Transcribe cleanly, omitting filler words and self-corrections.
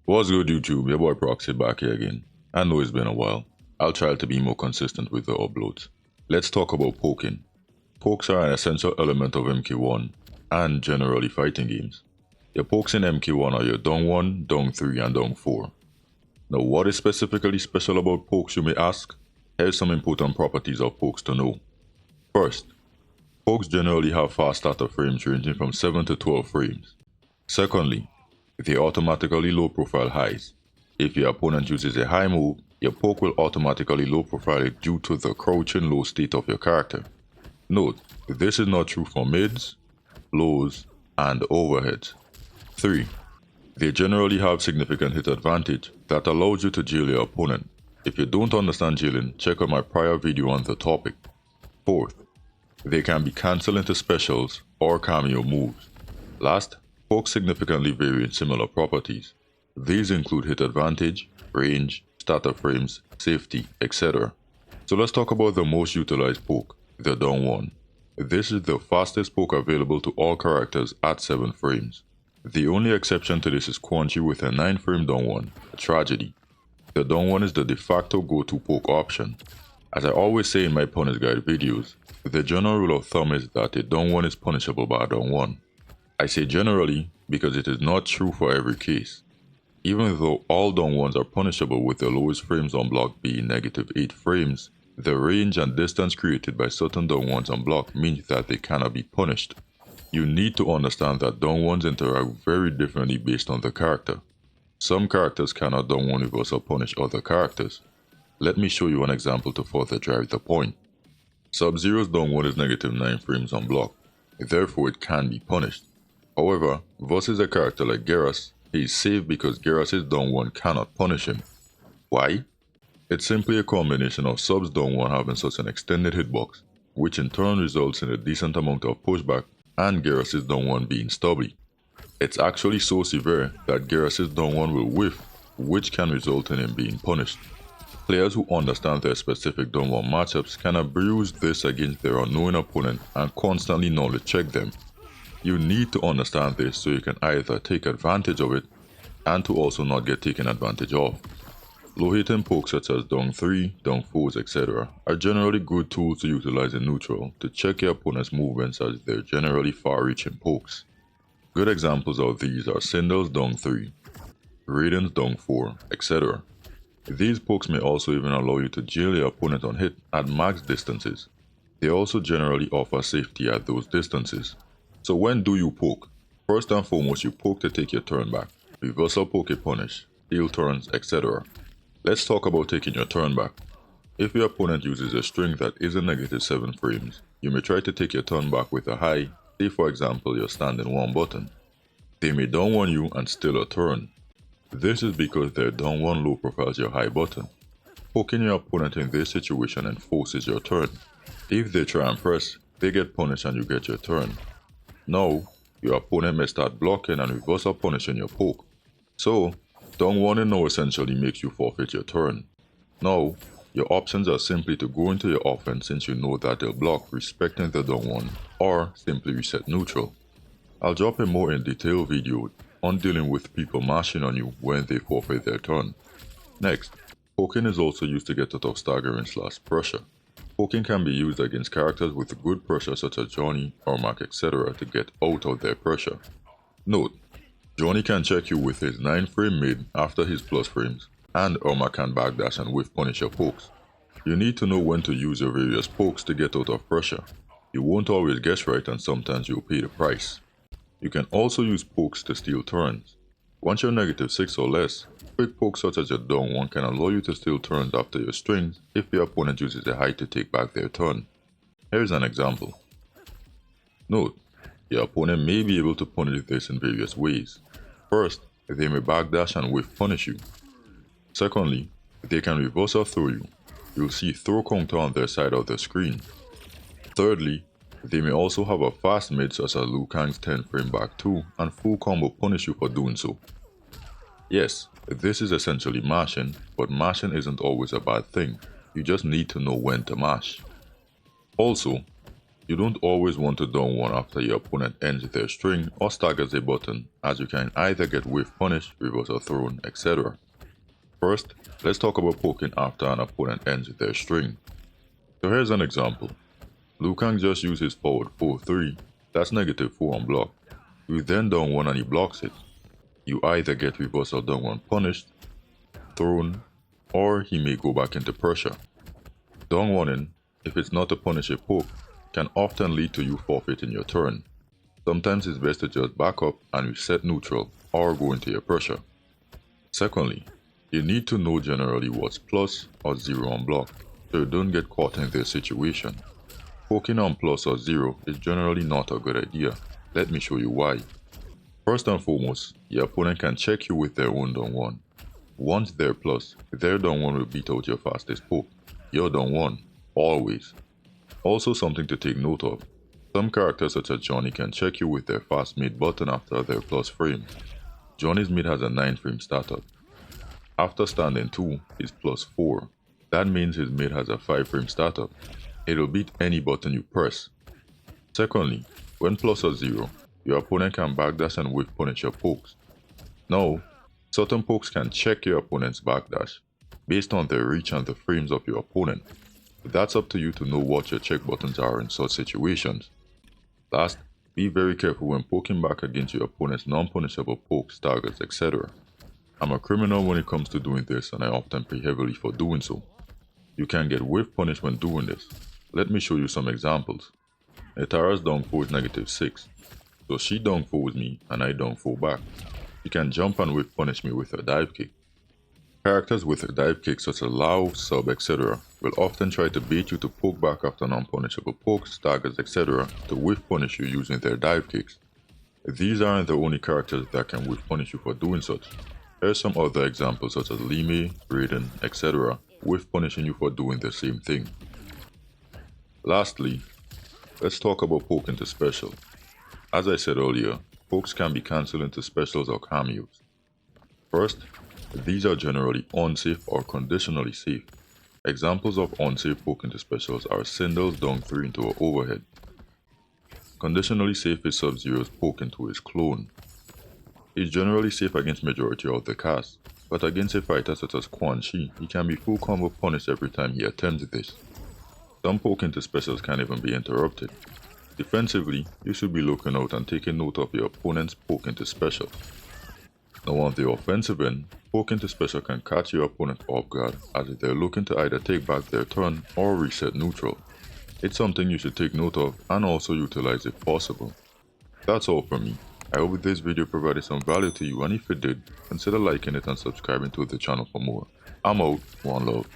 What's good, YouTube? Your boy Proxy back here again. I know it's been a while. I'll try to be more consistent with the uploads. Let's talk about poking. Pokes are an essential element of MK1 and generally fighting games. Your pokes in MK1 are your Dong 1, Dong 3 and Dong 4. Now what is specifically special about pokes, you may ask? Here's some important properties of pokes to know. First, pokes generally have fast starter frames ranging from 7 to 12 frames. Secondly, they automatically low profile highs. If your opponent uses a high move, your poke will automatically low profile it due to the crouching low state of your character. Note, this is not true for mids, lows, and overheads. 3. They generally have significant hit advantage that allows you to jail your opponent. If you don't understand jailing, check out my prior video on the topic. 4th, they can be cancelled into specials or cameo moves. Last, pokes significantly vary in similar properties. These include hit advantage, range, starter frames, safety, etc. So let's talk about the most utilized poke, the Dong 1. This is the fastest poke available to all characters at 7 frames. The only exception to this is Quan Chi with a 9 frame Dong 1, a tragedy. The Dong 1 is the de facto go-to poke option. As I always say in my opponent's guide videos, the general rule of thumb is that a Dong 1 is punishable by a Dong 1. I say generally because it is not true for every case. Even though all Dong 1s are punishable with the lowest frames on block being -8 frames, the range and distance created by certain Dong 1s on block means that they cannot be punished. You need to understand that Dong 1s interact very differently based on the character. Some characters cannot Dong 1 reversal punish other characters. Let me show you an example to further drive the point. Sub-Zero's Dong 1 is -9 frames on block, therefore it can be punished. However, versus a character like Geras, he is safe because Geras' Dong 1 cannot punish him. Why? It's simply a combination of Sub's Dong 1 having such an extended hitbox, which in turn results in a decent amount of pushback, and Geras' Dong 1 being stubby. It's actually so severe that Geras' Dong 1 will whiff, which can result in him being punished. Players who understand their specific Dong 1 matchups can abuse this against their unknown opponent and constantly knowledge check them. You need to understand this so you can either take advantage of it and to also not get taken advantage of. Low hitting pokes such as Dong 3, Dong 4s, etc. are generally good tools to utilize in neutral to check your opponent's movements as they're generally far reaching pokes. Good examples of these are Sindel's Dong 3, Raiden's Dong 4, etc. These pokes may also even allow you to jail your opponent on hit at max distances. They also generally offer safety at those distances. So when do you poke? First and foremost, you poke to take your turn back. Reversal poke punish, steal turns, etc. Let's talk about taking your turn back. If your opponent uses a string that isn't -7 frames, you may try to take your turn back with a high, say for example you're standing 1 button. They may Dong 1 you and still a turn. This is because their Dong 1 low profiles your high button. Poking your opponent in this situation enforces your turn. If they try and press, they get punished and you get your turn. Now, your opponent may start blocking and reversal punishing your poke. So, Dong 1 now essentially makes you forfeit your turn. Now, your options are simply to go into your offense since you know that they'll block respecting the Dong 1, or simply reset neutral. I'll drop a more in detail video on dealing with people mashing on you when they forfeit their turn. Next, poking is also used to get out of staggering/pressure. Poking can be used against characters with good pressure such as Johnny, Ermac, etc. to get out of their pressure. Note, Johnny can check you with his 9 frame mid after his plus frames, and Ermac can backdash and whiff punish your pokes. You need to know when to use your various pokes to get out of pressure. You won't always guess right and sometimes you'll pay the price. You can also use pokes to steal turns. Once you're -6 or less, quick pokes such as your Dong 1 can allow you to steal turns after your strings if your opponent uses a high to take back their turn. Here's an example. Note, your opponent may be able to punish this in various ways. First, they may backdash and whiff punish you. Secondly, they can reversal throw you. You'll see throw counter on their side of the screen. Thirdly, they may also have a fast mid such as Liu Kang's 10 frame back 2 and full combo punish you for doing so. Yes, this is essentially mashing, but mashing isn't always a bad thing. You just need to know when to mash. Also, You don't always want to down one after your opponent ends their string or staggers a button, as you can either get whiff punished, reverse or thrown, etc. First, let's talk about poking after an opponent ends their string. So here's an example. Liu Kang just used his forward 4-3, that's -4 on block. You then down one and he blocks it. You either get reverse or down one punished, thrown, or he may go back into pressure. Down one, if it's not a punish a poke, can often lead to you forfeiting your turn. Sometimes it's best to just back up and reset neutral or go into your pressure. Secondly, you need to know generally what's plus or zero on block so you don't get caught in this situation. Poking on plus or zero is generally not a good idea. Let me show you why. First and foremost, your opponent can check you with their own down one. Once they're plus, their down one will beat out your fastest poke. You're down one, always. Also something to take note of, some characters such as Johnny can check you with their fast mid button after their plus frame. Johnny's mid has a 9 frame startup. After standing 2 is plus 4, that means his mid has a 5 frame startup. It'll beat any button you press. Secondly, when plus or 0, your opponent can backdash and whiff punish your pokes. Now, certain pokes can check your opponent's backdash based on their reach and the frames of your opponent. That's up to you to know what your check buttons are in such situations. Last, be very careful when poking back against your opponent's non-punishable pokes, staggers, etc. I'm a criminal when it comes to doing this and I often pay heavily for doing so. You can get whiff punished when doing this. Let me show you some examples. Etara's down 4 is -6, so she down 4 with me and I down 4 back. She can jump and whiff punish me with her dive kick. Characters with dive kicks such as Lao, Sub, etc. will often try to bait you to poke back after non-punishable pokes, staggers, etc. to whiff punish you using their dive kicks. These aren't the only characters that can whiff punish you for doing such. Here are some other examples such as Lime, Raiden, etc. whiff punishing you for doing the same thing. Lastly, let's talk about poke into special. As I said earlier, pokes can be cancelled into specials or cameos. First, these are generally unsafe or conditionally safe. Examples of unsafe poke into specials are Sindel's down 3 into an overhead. Conditionally safe is Sub-Zero's poke into his clone. He's generally safe against majority of the cast, but against a fighter such as Quan Chi, he can be full combo punished every time he attempts this. Some poke into specials can even be interrupted. Defensively, you should be looking out and taking note of your opponent's poke into special. Now on the offensive end, poke into special can catch your opponent off guard as if they're looking to either take back their turn or reset neutral. It's something you should take note of and also utilize if possible. That's all from me. I hope this video provided some value to you, and if it did, consider liking it and subscribing to the channel for more. I'm out, one love.